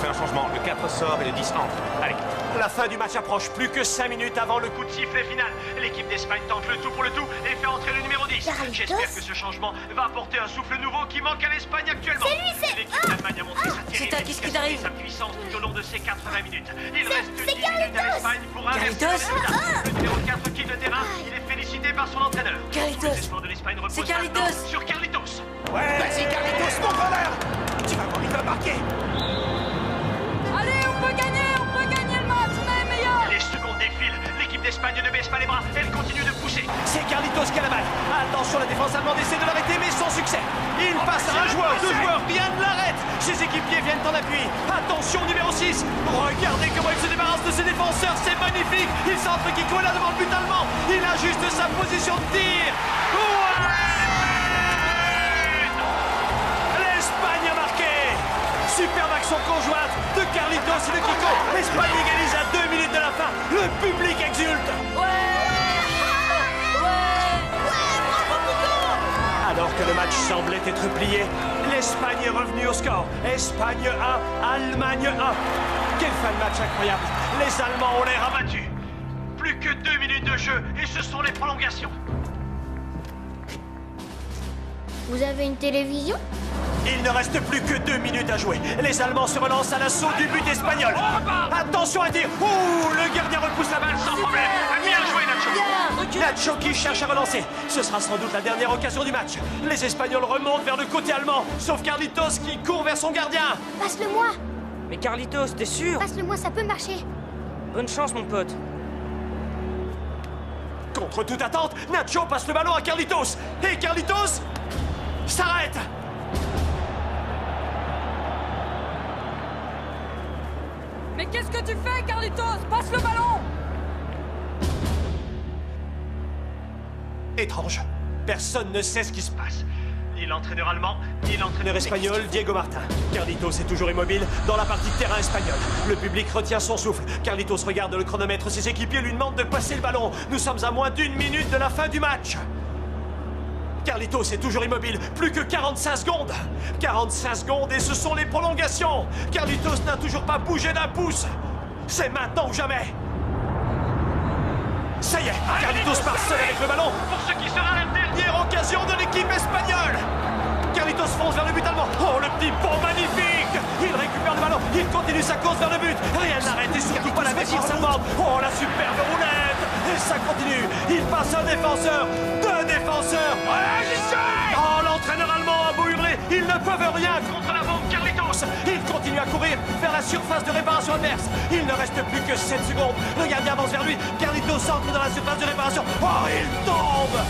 fait un changement. Le 4 sort et le 10 entre. Allez. La fin du match approche, plus que 5 minutes avant le coup de sifflet final. L'équipe d'Espagne tente le tout pour le tout et fait entrer le numéro 10. J'espère que ce changement va apporter un souffle nouveau qui manque à l'Espagne actuellement. C'est lui, c'est... L'équipe d'Allemagne a montré sa terrible qu'est-ce qui t'arrive? sa puissance tout au long de ces 80 minutes. Il reste 10 minutes Carlitos. à l'Espagne pour inverser le résultat. Le numéro 4 quitte le terrain, il est félicité par son entraîneur. Carlitos. Tout l'espoir de l'Espagne repose C'est Carlitos. maintenant sur Carlitos. Ouais. Vas-y, Carlitos, montre-leur. Tu vas voir, il va marquer. Allez, on peut gagner le match, on est meilleur. Les secondes défilent, l'équipe d'Espagne ne baisse pas les bras, elle continue de pousser. C'est Carlitos qui a la balle. Attention, la défense allemande essaie de l'arrêter, mais sans succès. Il passe à un joueur, deux joueurs, bien de l'arrête. Ses équipiers viennent en appui. Attention, numéro 6. Regardez comment il se débarrasse de ses défenseurs, c'est magnifique. Il centre Kiko là devant le but allemand. Il ajuste sa position de tir. L'Espagne a marqué. Superbe action conjointe de Carlitos et de Kiko. L'Espagne égalise à 2 minutes de la fin. Le public exulte. Alors que le match semblait être plié, l'Espagne est revenue au score. Espagne 1, Allemagne 1. Quelle fin de match incroyable. Les Allemands ont l'air abattus. Plus que 2 minutes de jeu et ce sont les prolongations. Vous avez une télévision? Il ne reste plus que 2 minutes à jouer. Les Allemands se relancent à l'assaut du but espagnol. Attention à dire. Ouh, le gardien repousse la balle sans problème. Bien joué, Nacho. Nacho qui cherche à relancer. Ce sera sans doute la dernière occasion du match. Les Espagnols remontent vers le côté allemand, sauf Carlitos qui court vers son gardien. Passe-le-moi. Mais Carlitos, t'es sûr? Passe-le-moi, ça peut marcher. Bonne chance, mon pote. Contre toute attente, Nacho passe le ballon à Carlitos. Et Carlitos s'arrête. Mais qu'est-ce que tu fais, Carlitos? Passe le ballon! Étrange. Personne ne sait ce qui se passe. Ni l'entraîneur allemand, ni l'entraîneur espagnol, Diego Martin. Carlitos est toujours immobile dans la partie de terrain espagnole. Le public retient son souffle. Carlitos regarde le chronomètre. Ses équipiers lui demandent de passer le ballon. Nous sommes à moins d'1 minute de la fin du match. Carlitos est toujours immobile. Plus que 45 secondes. 45 secondes et ce sont les prolongations. Carlitos n'a toujours pas bougé d'un pouce. C'est maintenant ou jamais. Ça y est, Carlitos part seul avec le ballon pour ce qui sera la dernière occasion de l'équipe espagnole. Carlitos fonce vers le but allemand. Oh, le petit pont magnifique. Il récupère le ballon, il continue sa course vers le but. Rien n'arrête et surtout pas la défense allemande. Oh, la superbe roulette. Et ça continue. Il passe un défenseur, deux défenseurs. Oh, l'entraîneur allemand a beau hurler, ils ne peuvent rien contre la bombe Carlitos. Il continue à courir vers la surface de réparation adverse. Il ne reste plus que 7 secondes. Le gardien avance vers lui. Carlitos entre dans la surface de réparation. Oh, il tombe.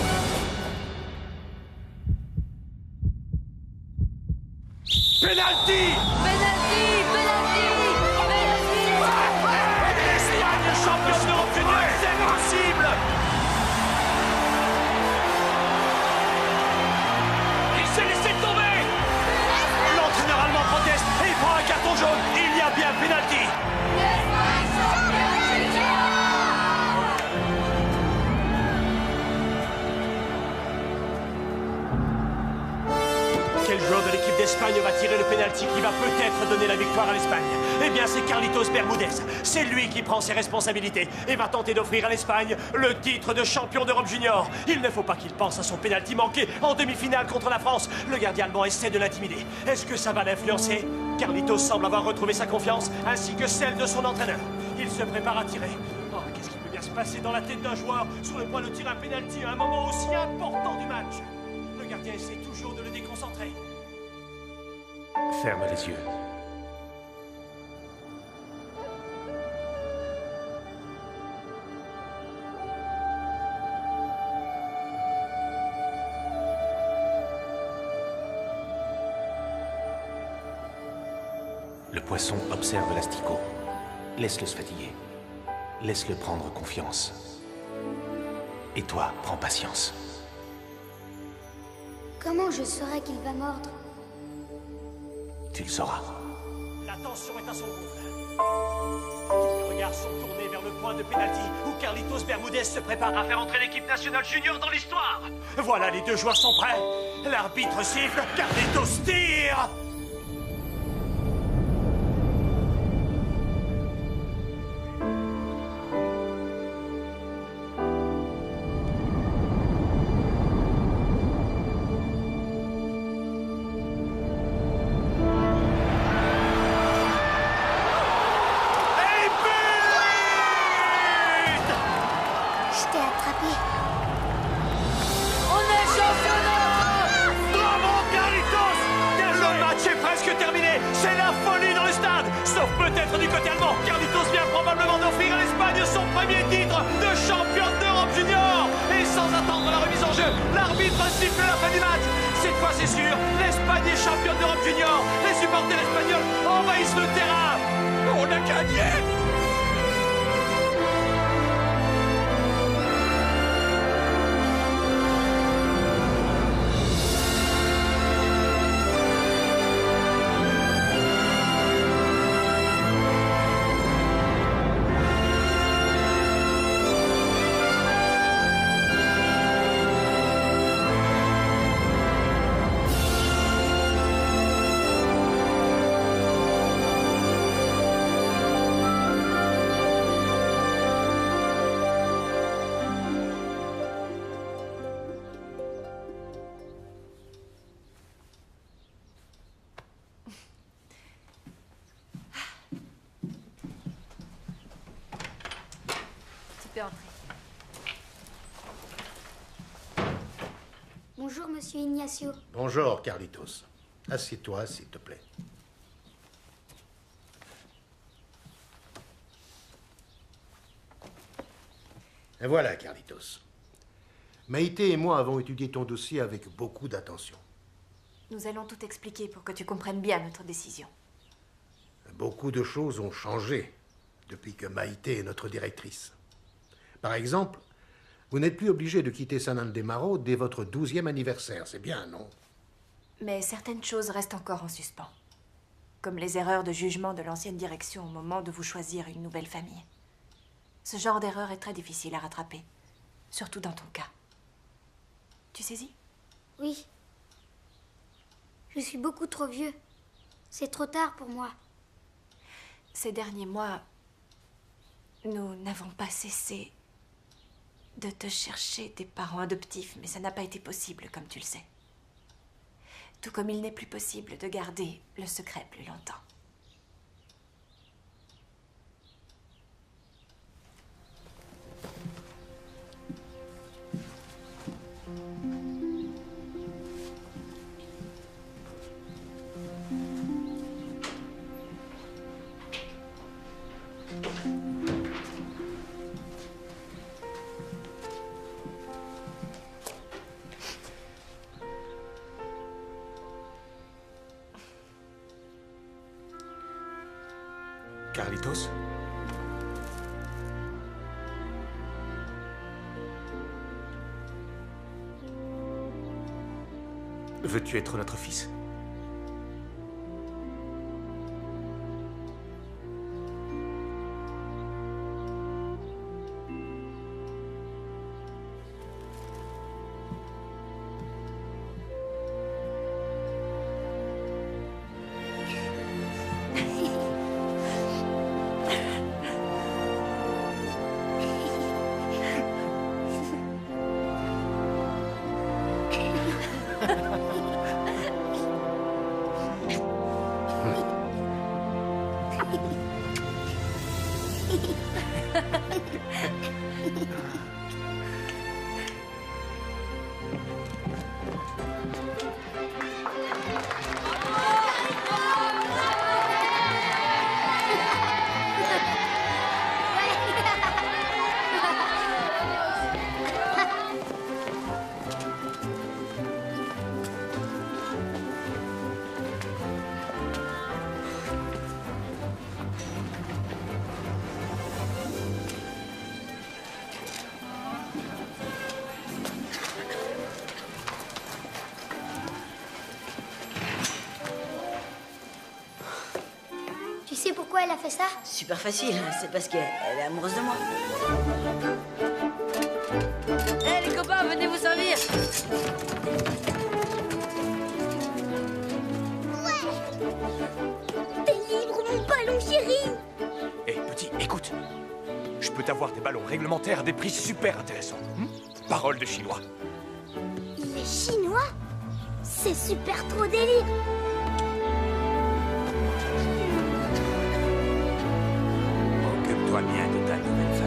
Penalty. L'Espagne championne d'Europe junior, c'est possible. Il s'est laissé tomber. L'entraîneur allemand proteste et il prend un carton jaune. Il y a bien penalty. Quel joueur de l'équipe d'Espagne va tirer le pénalty qui va peut-être donner la victoire à l'Espagne? Eh bien, c'est Carlitos Bermudez. C'est lui qui prend ses responsabilités et va tenter d'offrir à l'Espagne le titre de champion d'Europe junior. Il ne faut pas qu'il pense à son pénalty manqué en demi-finale contre la France. Le gardien allemand essaie de l'intimider. Est-ce que ça va l'influencer? Carlitos semble avoir retrouvé sa confiance ainsi que celle de son entraîneur. Il se prépare à tirer. Oh, qu'est-ce qui peut bien se passer dans la tête d'un joueur sur le point de tirer un pénalty à un moment aussi important du match? Le gardien essaie toujours de le déconcentrer. Ferme les yeux. Le poisson observe l'asticot. Laisse-le se fatiguer. Laisse-le prendre confiance. Et toi, prends patience. Comment je saurai qu'il va mordre? Tu le sauras. La tension est à son comble. Les regards sont tournés vers le point de pénalty où Carlitos Bermudez se prépare à faire entrer l'équipe nationale junior dans l'histoire. Voilà, les deux joueurs sont prêts. L'arbitre siffle, Carlitos tire. C'est la folie dans le stade. Sauf peut-être du côté allemand. Carlitos vient probablement d'offrir à l'Espagne son premier titre de championne d'Europe junior. Et sans attendre la remise en jeu, l'arbitre siffle la fin du match. Cette fois, c'est sûr, l'Espagne est championne d'Europe junior. Les supporters espagnols envahissent le terrain. On a gagné! Bonjour, monsieur Ignacio. Bonjour, Carlitos. Assieds-toi, s'il te plaît. Et voilà, Carlitos. Maïté et moi avons étudié ton dossier avec beaucoup d'attention. Nous allons tout expliquer pour que tu comprennes bien notre décision. Beaucoup de choses ont changé depuis que Maïté est notre directrice. Par exemple, vous n'êtes plus obligé de quitter San Andemaro dès votre 12e anniversaire. C'est bien, non? Mais certaines choses restent encore en suspens. Comme les erreurs de jugement de l'ancienne direction au moment de vous choisir une nouvelle famille. Ce genre d'erreur est très difficile à rattraper. Surtout dans ton cas. Tu saisis? Oui. Je suis beaucoup trop vieux. C'est trop tard pour moi. Ces derniers mois, nous n'avons pas cessé de te chercher des parents adoptifs, mais ça n'a pas été possible, comme tu le sais. Tout comme il n'est plus possible de garder le secret plus longtemps. Carlitos? Veux-tu être notre fils? Tu sais pourquoi elle a fait ça? Super facile, c'est parce qu'elle est amoureuse de moi. Hé les copains, venez vous servir. Délivre mon ballon, chéri! Hé, petit, écoute. Je peux t'avoir des ballons réglementaires à des prix super intéressants. Parole de chinois. Il est chinois? C'est super trop délire! Occupe-toi bien de ta nouvelle